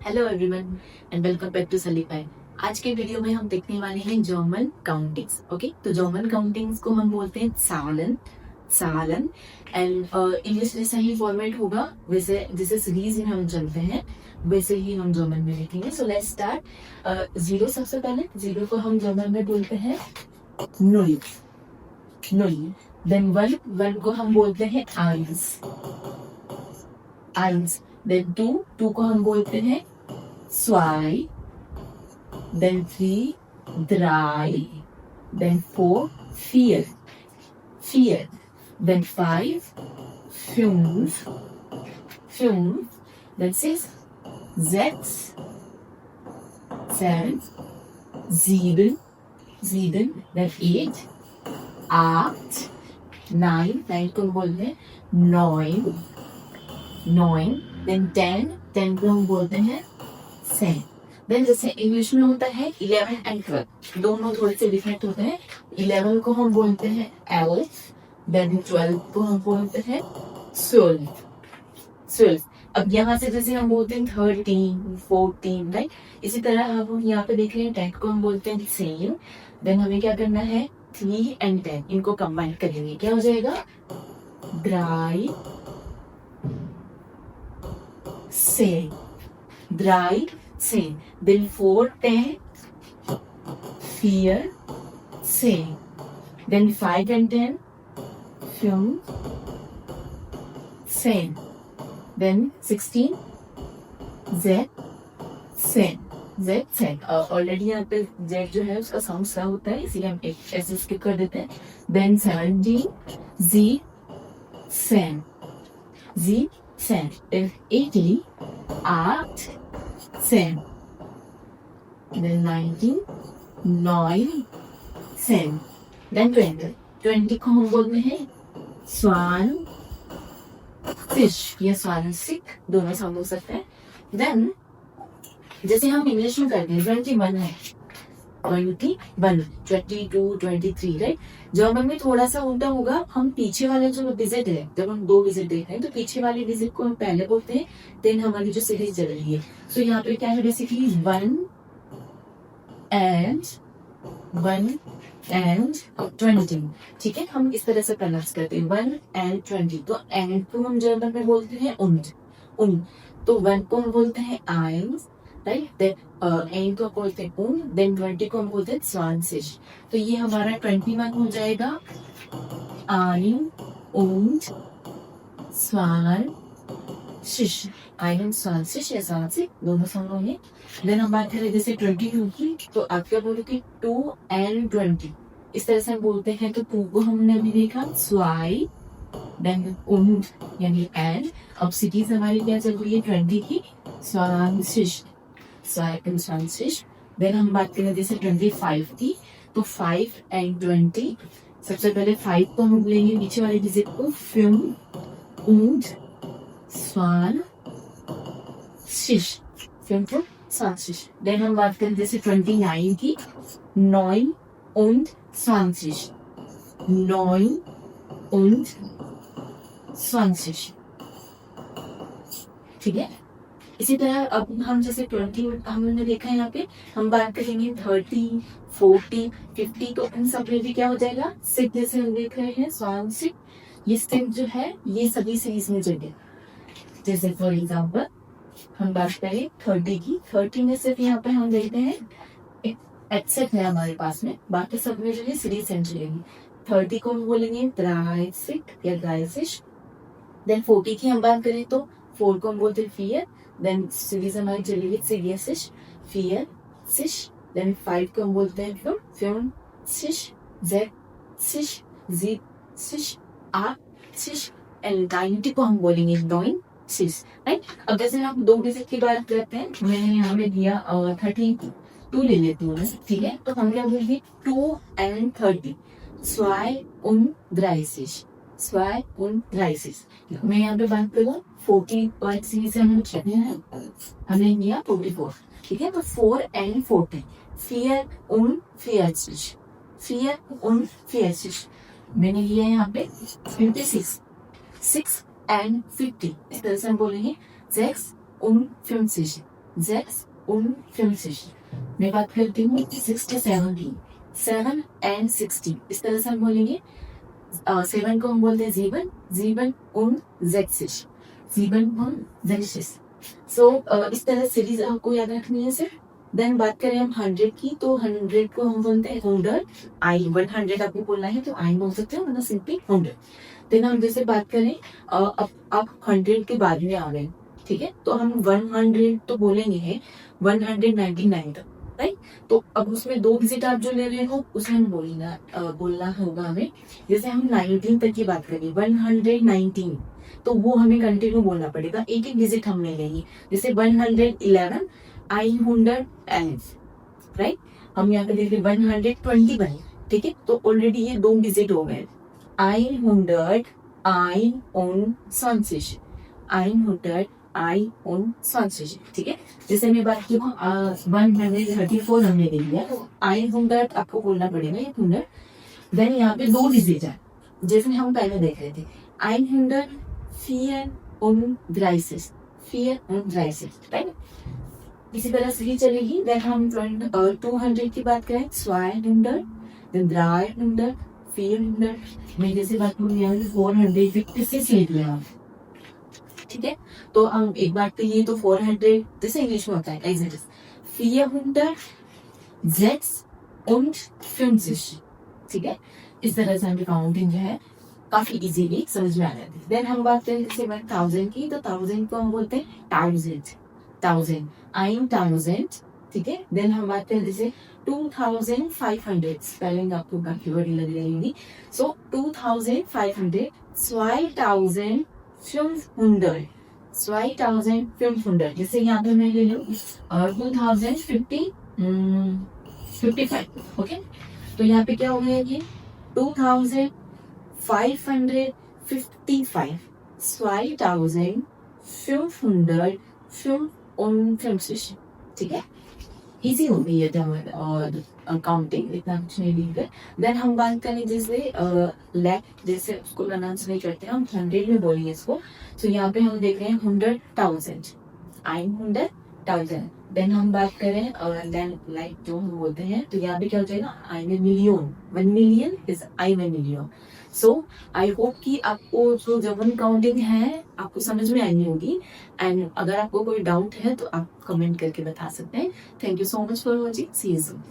Hello everyone and welcome back to Salify. आज के video में हम देखने वाले हैं जर्मन काउंटिंग्स। ओके, तो जर्मन काउंटिंग्स को हम बोलते हैं सालन सालन एंड इंग्लिश जैसा ही फॉर्मेट होगा, वैसे जैसे सीरीज में हम चलते हैं वैसे ही हम जर्मन में लिखेंगे। So let's start. जीरो सबसे पहले, जीरो को हम जर्मन में बोलते हैं नुल नुल। देन वन, वन को हम बोलते हैं eins eins। Then two, two को हम बोलते हैं zwei, then three, drei, then four, vier, vier, then five, fünf, fünf, then six, sechs, seven, sieben, sieben, then eight, acht, nine, nine को हम बोलते हैं neun, neun, then ten, ten को हम बोलते हैं सेम। देन जैसे इंग्लिश में होता है 11 एंड 12, दोनों थोड़े से डिफरेंट होते हैं। 11 को हम बोलते हैं elf, देन 12 को हम बोलते हैं 12। अब यहाँ से जैसे हम बोलते हैं 13, 14, राइट, इसी तरह हम यहाँ पे देख रहे हैं 10 को हम बोलते हैं सेम। देन हमें क्या करना है, 3 एंड 10 इनको कंबाइन करेंगे, क्या हो जाएगा, ड्राई सेम, ड्राई same. Then 4, 10, vier, same. Then 5 and 10, 5, same. Then 16, z, same, z same. Already यहाँ पे z जो है उसका साउंड सा होता है, इसलिए हम एक ऐसे स्किप कर देते हैं। Then 17, z, same, z same. Then 18, 8, same. Then 19, 9, same. Then 20, 20 को हम बोलते हैं स्वान फिश या स्वान सिक, दोनों साउंड हो सकते हैं। देन जैसे हम इंग्लिश में करते हैं 21 है, 21, 22, 23, राइट। जर्मन में थोड़ा सा उल्टा होगा, हम पीछे वाले जो डिजिट है, जब हम 2 डिजिट देख रहे हैं तो पीछे वाले डिजिट को हम पहले बोलते हैं, देन हमारी जो सीरीज चल रही है। सो यहाँ पे क्या है, बेसिकली 1 and 20, ठीक है। हम इस तरह से प्रोनाउंस करते हैं 1 and 20। तो एंड को हम जर्मन में बोलते हैं und। तो 1 को हम बोलते हैं eins, राइट। देन एंड को बोलते हैं und, देन 20 को हम बोलते हैं 20। तो ये हमारा 21 हो जाएगा ein und 20, 21 या 20, दोनों साउंड होंगे। देन हम बात करें जैसे 22 की, तो आप क्या बोलोगे, 2 and 20, इस तरह से हम बोलते हैं। तो 2 को हमने अभी देखा zwei, देन und यानी and। अब सिटीज हमारी क्या चल रही है 20 की, 20, 22। देन हम बात करें जैसे 25 की, तो 5 and 20, सबसे पहले 5 को हम लेंगे नीचे वाले डिजिट को, 5 und 20। देन हम बात करें जैसे 29 की, 9 und 20, 9 und 20, ठीक है। इसी तरह अब हम जैसे 20 हमने देखा है, यहाँ पे हम बात करेंगे 30, 40, 50, तो इन सब में भी क्या हो जाएगा, सिक, जैसे हम देख रहे हैं 20, ये सिक जो है ये सभी से इसमें जगह। जैसे फॉर एग्जाम्पल हम बात करें 30 की, 30 में सिर्फ यहाँ पे हम देखते हैं एक्सेप्ट है हमारे पास में, बाकी सब में जो है सीरीज सेंड चलेगी। 30 को हम बोलेंगे 30 या 30। देन 40 की हम बात करें तो 4 को हम बोलते हैं 4, देन सीरीज हमारी चलेगी 6, 4, 6। देन 5 को हम बोलते हैं 5, 6, 6, 7, 8 एंड 90 को हम बोलेंगे 9, 6, राइट। अब जैसे हम 2 डिजिट की बात करते हैं, मैंने यहाँ पे दिया 32 ले लेती हूँ, ठीक है। तो हम क्या बोलेंगे 2 and 30, 32, 32। मैं यहाँ पे बात करूँ 40 सीरीज से हम चलते हैं, हमने लिया 44, ठीक है। तो 4 and 14, 4 und 40, 4 und 40। मैंने लिया यहाँ पे 56, 6 and 50, इस तरह से हम बोलेंगे 6 und 50, sechs und 50। मैं बात करती हूँ 67 की, 7 and 60 इस तरह से हम बोलेंगे। 7 को हम बोलते हैं 7, 7 und 60, 7 und 60। सो इस तरह सीरीज आपको याद रखनी है सिर्फ। देन बात करें हम 100 की, तो 100 को हम बोलते हैं 100, आई 100 आपको बोलना है तो आई बोल सकते हो, मतलब सिंपली 100। देन हम जैसे बात करें अब आप 100 के बाद में आ गए, ठीक है, तो हम 100 तो बोलेंगे है 199 तक, राइट। तो अब उसमें 2 डिजिट आप जो ले रहे हो उसे हम बोलना होगा हमें। जैसे हम 19 तक की बात करें 119, तो वो हमें कंटिन्यू बोलना पड़ेगा, एक एक डिजिट हम ले लेंगे। जैसे 111 आई 111, राइट। हम यहाँ पे देखिए 120 बने, ठीक है, तो ऑलरेडी ये 2 डिजिट हो गए। आई 121, आई 120, ठीक है। जैसे मैं बात की 134 हमने ले लिया, तो आई 100 आपको बोलना पड़ेगा, ये 100। देन यहाँ पे 2 डिजिट है, जैसे हम पहले देख रहे थे 134, राइट। इसी तरह से ही चलेगी। देन हम 200 की बात करें 200, देन 300, 400। मैं जैसे बात करूँ यहाँ 456 ले लिया, ठीक है। तो हम एक बात कहिए तो 400 जैसे इंग्लिश में होता है एग्जैक्ट 456, ठीक है। इस तरह से हमें काउंटिंग जो है काफी इजीली समझ में आ जाती है। देन हम बात करें जैसे 1000 की, तो 1000 को हम बोलते हैं 1000, आई 1000, ठीक है। देन हम बात करें जैसे 2500, स्पेलिंग आपको काफी बड़ी लग रही होगी। सो 2500, 2500, जैसे यहाँ पे मैं ले लूँ 2055, ओके। तो यहाँ पे क्या हो गया ये 2555, 2555, ठीक है। इजी हो गई है और काउंटिंग इतना कुछ नहीं दिखता। देन हम बात करें जैसे लैक, जैसे उसको प्रोनाउंस नहीं करते हम 100 में बोलेंगे इसको। तो यहाँ पे हम देख रहे हैं 100,000, आई 100,000। देन हम बात करें देन लाइक जो हम बोलते हैं, तो यहाँ पे क्या हो जाएगा आई में मिलियन, 1 मिलियन इज आई में मिलियन। सो आई होप कि आपको जो जर्मन काउंटिंग है आपको समझ में आई होगी। एंड अगर आपको कोई डाउट है तो आप कमेंट करके बता सकते हैं। Thank you so much for watching, see you soon.